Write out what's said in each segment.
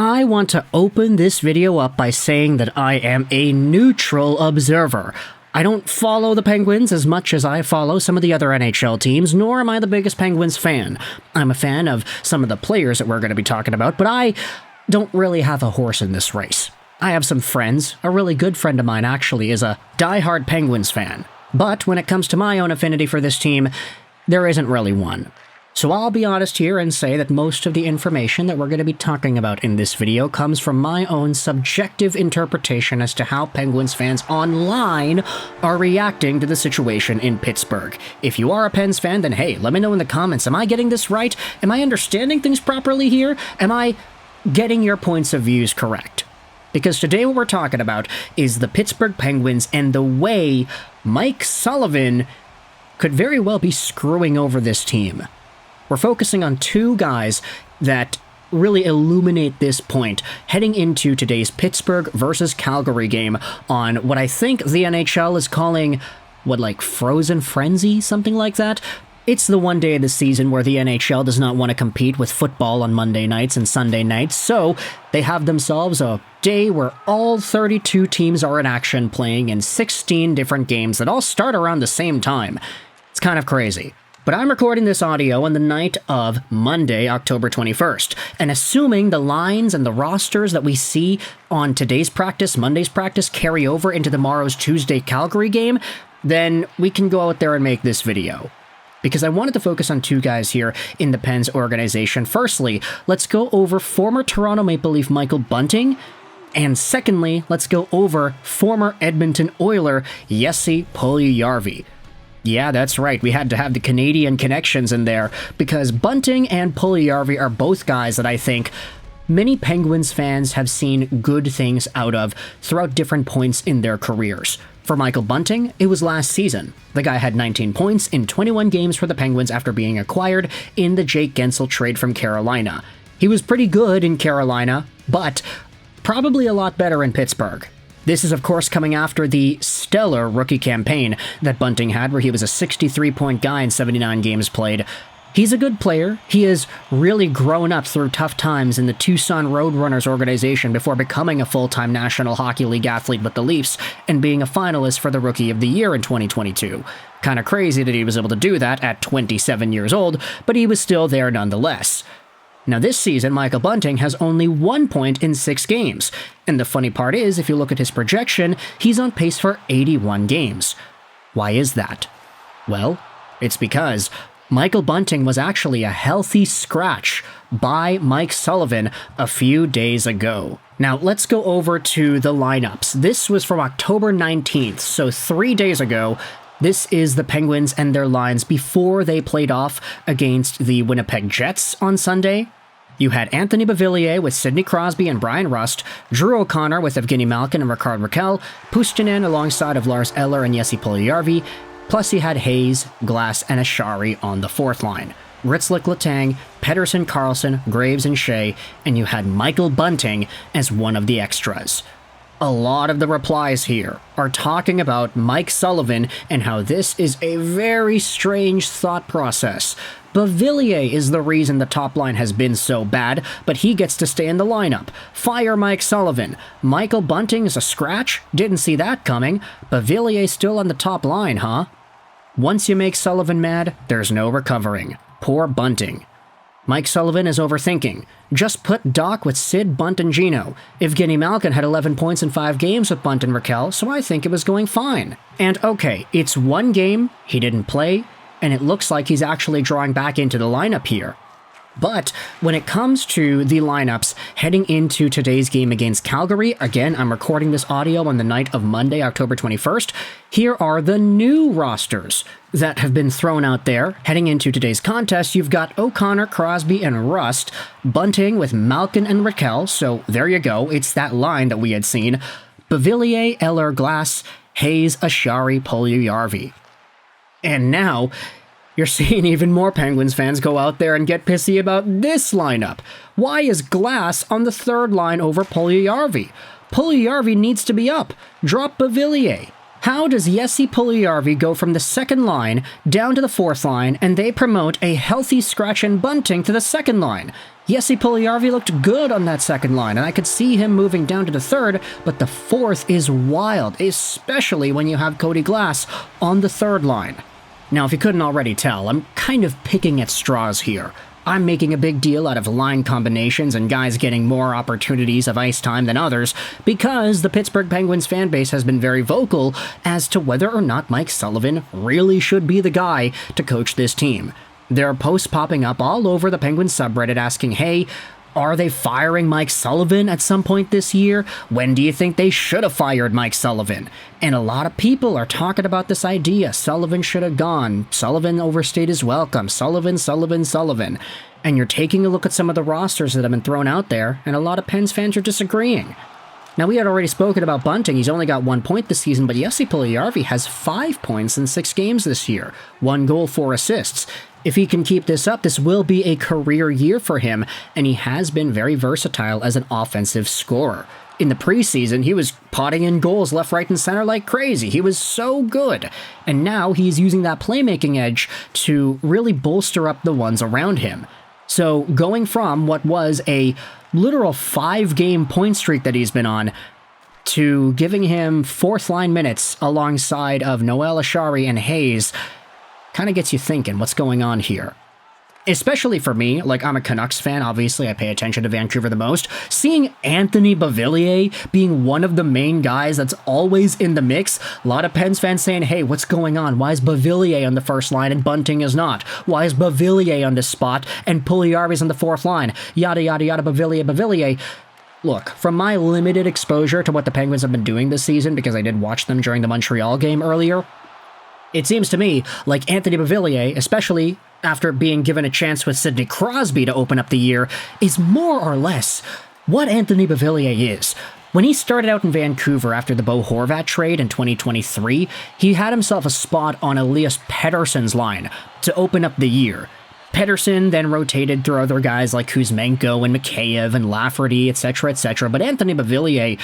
I want to open this video up by saying that I am a neutral observer. I don't follow the Penguins as much as I follow some of the other NHL teams, nor am I the biggest Penguins fan. I'm a fan of some of the players that we're going to be talking about, but I don't really have a horse in this race. I have some friends. A really good friend of mine actually is a diehard Penguins fan. But when it comes to my own affinity for this team, there isn't really one. So I'll be honest here and say that most of the information that we're going to be talking about in this video comes from my own subjective interpretation as to how Penguins fans online are reacting to the situation in Pittsburgh. If you are a Pens fan, then hey, let me know in the comments, am I getting this right? Am I understanding things properly here? Am I getting your points of views correct? Because today what we're talking about is the Pittsburgh Penguins and the way Mike Sullivan could very well be screwing over this team. We're focusing on two guys that really illuminate this point heading into today's Pittsburgh versus Calgary game on what I think the NHL is calling, Frozen Frenzy? Something like that? It's the one day of the season where the NHL does not want to compete with football on Monday nights and Sunday nights, so they have themselves a day where all 32 teams are in action playing in 16 different games that all start around the same time. It's kind of crazy. But I'm recording this audio on the night of Monday, October 21st, and assuming the lines and the rosters that we see on today's practice, Monday's practice, carry over into tomorrow's Tuesday Calgary game, then we can go out there and make this video. Because I wanted to focus on two guys here in the Pens organization. Firstly, let's go over former Toronto Maple Leaf Michael Bunting, and secondly, let's go over former Edmonton Oiler Jesse Puljujarvi. Yeah, that's right, we had to have the Canadian connections in there, because Bunting and Puljujarvi are both guys that I think many Penguins fans have seen good things out of throughout different points in their careers. For Michael Bunting, it was last season. The guy had 19 points in 21 games for the Penguins after being acquired in the Jake Guentzel trade from Carolina. He was pretty good in Carolina, but probably a lot better in Pittsburgh. This is, of course, coming after the stellar rookie campaign that Bunting had, where he was a 63-point guy in 79 games played. He's a good player. He has really grown up through tough times in the Tucson Roadrunners organization before becoming a full-time National Hockey League athlete with the Leafs and being a finalist for the Rookie of the Year in 2022. Kind of crazy that he was able to do that at 27 years old, but he was still there nonetheless. Now this season, Michael Bunting has only 1 point in 6 games, and the funny part is, if you look at his projection, he's on pace for 81 games. Why is that? Well, it's because Michael Bunting was actually a healthy scratch by Mike Sullivan a few days ago. Now, let's go over to the lineups. This was from October 19th, so 3 days ago. This is the Penguins and their lines before they played off against the Winnipeg Jets on Sunday. You had Anthony Beauvillier with Sidney Crosby and Brian Rust, Drew O'Connor with Evgeny Malkin and Rickard Rakell, Puustinen alongside of Lars Eller and Jesse Puljujarvi, plus you had Hayes, Glass, and Ashari on the fourth line. Ritzlick, Letang, Pettersson, Carlson, Graves, and Shea, and you had Michael Bunting as one of the extras. A lot of the replies here are talking about Mike Sullivan and how this is a very strange thought process. Beauvillier is the reason the top line has been so bad, but he gets to stay in the lineup. Fire Mike Sullivan. Michael Bunting is a scratch? Didn't see that coming. Beauvillier still on the top line, huh? Once you make Sullivan mad, there's no recovering. Poor Bunting. Mike Sullivan is overthinking. Just put Doc with Sid, Bunt, and Gino. Evgeny Malkin had 11 points in 5 games with Bunt and Rakell, so I think it was going fine. And okay, it's one game, he didn't play, and it looks like he's actually drawing back into the lineup here. But when it comes to the lineups heading into today's game against Calgary, again, I'm recording this audio on the night of Monday, October 21st, here are the new rosters that have been thrown out there. Heading into today's contest, you've got O'Connor, Crosby, and Rust, Bunting with Malkin and Rakell, so there you go, it's that line that we had seen. Beauvillier, Eller, Glass, Hayes, Ashari, Puljujarvi. And now, you're seeing even more Penguins fans go out there and get pissy about this lineup. Why is Glass on the third line over Puljujarvi? Puljujarvi needs to be up. Drop Beauvillier. How does Jesse Puljujarvi go from the second line down to the fourth line and they promote a healthy Scratch and Bunting to the second line? Jesse Puljujarvi looked good on that second line, and I could see him moving down to the third, but the fourth is wild, especially when you have Cody Glass on the third line. Now, if you couldn't already tell, I'm kind of picking at straws here. I'm making a big deal out of line combinations and guys getting more opportunities of ice time than others because the Pittsburgh Penguins fan base has been very vocal as to whether or not Mike Sullivan really should be the guy to coach this team. There are posts popping up all over the Penguins subreddit asking, hey, are they firing Mike Sullivan at some point this year? When do you think they should have fired Mike Sullivan? And a lot of people are talking about this idea. Sullivan should have gone. Sullivan overstayed his welcome. Sullivan. And you're taking a look at some of the rosters that have been thrown out there, and a lot of Pens fans are disagreeing. Now, we had already spoken about Bunting. He's only got 1 point this season, but Jesse Puljujarvi has 5 points in 6 games this year. 1 goal, 4 assists. If he can keep this up, this will be a career year for him, and he has been very versatile as an offensive scorer. In the preseason, he was potting in goals left, right, and center like crazy. He was so good. And now he's using that playmaking edge to really bolster up the ones around him. So going from what was a literal 5-game point streak that he's been on to giving him 4th-line minutes alongside of Noel Acciari and Hayes kind of gets you thinking what's going on here. Especially for me, like I'm a Canucks fan, obviously I pay attention to Vancouver the most. Seeing Anthony Beauvillier being one of the main guys that's always in the mix, a lot of Pens fans saying, hey, what's going on? Why is Beauvillier on the first line and Bunting is not? Why is Beauvillier on this spot and Puljujarvi's on the 4th line? Yada, yada, yada, Beauvillier. Look, from my limited exposure to what the Penguins have been doing this season, because I did watch them during the Montreal game earlier, it seems to me like Anthony Beauvillier, especially after being given a chance with Sidney Crosby to open up the year, is more or less what Anthony Beauvillier is. When he started out in Vancouver after the Bo Horvat trade in 2023, he had himself a spot on Elias Pettersson's line to open up the year. Pettersson then rotated through other guys like Kuzmenko and Mikheyev and Lafferty, etc., but Anthony Beauvillier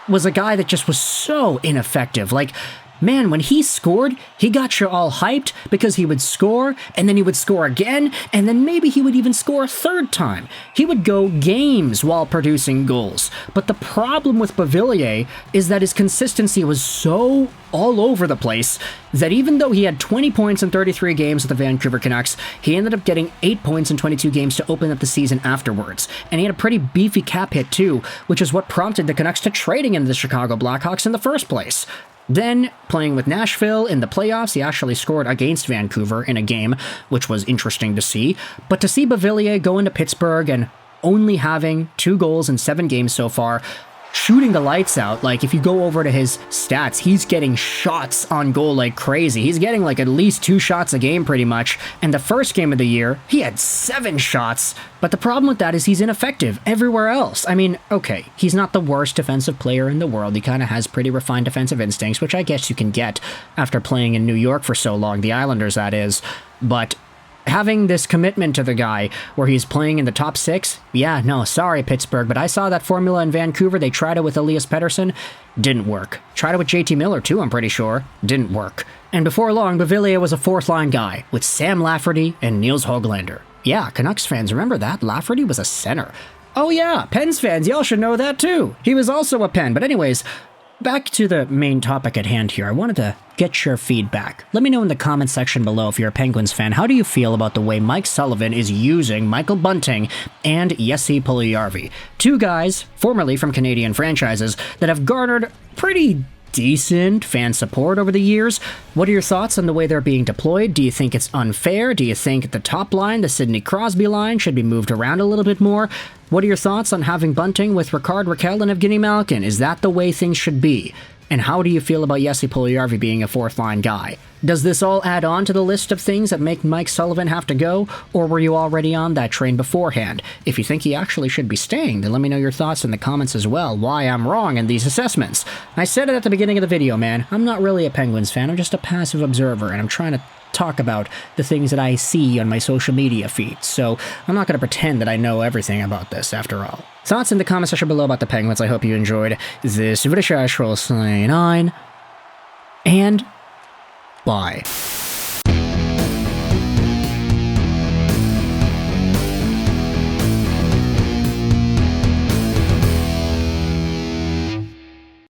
was a guy that just was so ineffective. Like, man, when he scored, he got you all hyped because he would score, and then he would score again, and then maybe he would even score a 3rd time. He would go games while producing goals. But the problem with Beauvillier is that his consistency was so all over the place that even though he had 20 points in 33 games with the Vancouver Canucks, he ended up getting 8 points in 22 games to open up the season afterwards. And he had a pretty beefy cap hit too, which is what prompted the Canucks to trading him to the Chicago Blackhawks in the first place. Then, playing with Nashville in the playoffs, he actually scored against Vancouver in a game, which was interesting to see. But to see Beauvillier go into Pittsburgh and only having 2 goals in 7 games so far, shooting the lights out, like if you go over to his stats, he's getting shots on goal like crazy. He's getting like at least 2 shots a game pretty much. And the first game of the year, he had 7 shots. But the problem with that is he's ineffective everywhere else. I mean, okay, he's not the worst defensive player in the world. He kind of has pretty refined defensive instincts, which I guess you can get after playing in New York for so long, the Islanders that is. But having this commitment to the guy where he's playing in the top 6, yeah, no, sorry Pittsburgh, but I saw that formula in Vancouver. They tried it with Elias Pettersson, didn't work. Tried it with JT Miller too, I'm pretty sure, didn't work. And before long, Beauvillier was a 4th-line guy with Sam Lafferty and Niels Höglander. Yeah, Canucks fans, remember that? Lafferty was a center. Oh yeah, Pens fans, y'all should know that too. He was also a Pen, but anyways, back to the main topic at hand here. I wanted to get your feedback. Let me know in the comment section below if you're a Penguins fan. How do you feel about the way Mike Sullivan is using Michael Bunting and Jesse Puljujarvi? 2 guys, formerly from Canadian franchises, that have garnered pretty decent fan support over the years. What are your thoughts on the way they're being deployed? Do you think it's unfair? Do you think the top line, the Sidney Crosby line, should be moved around a little bit more? What are your thoughts on having Bunting with Ricard Rakell and Evgeny Malkin? Is that the way things should be? And how do you feel about Jesse Puljujarvi being a 4th-line guy? Does this all add on to the list of things that make Mike Sullivan have to go, or were you already on that train beforehand? If you think he actually should be staying, then let me know your thoughts in the comments as well, why I'm wrong in these assessments. I said it at the beginning of the video, man. I'm not really a Penguins fan, I'm just a passive observer, and I'm trying to talk about the things that I see on my social media feeds, so I'm not going to pretend that I know everything about this after all. Thoughts in the comment section below about the Penguins. I hope you enjoyed this video. And bye.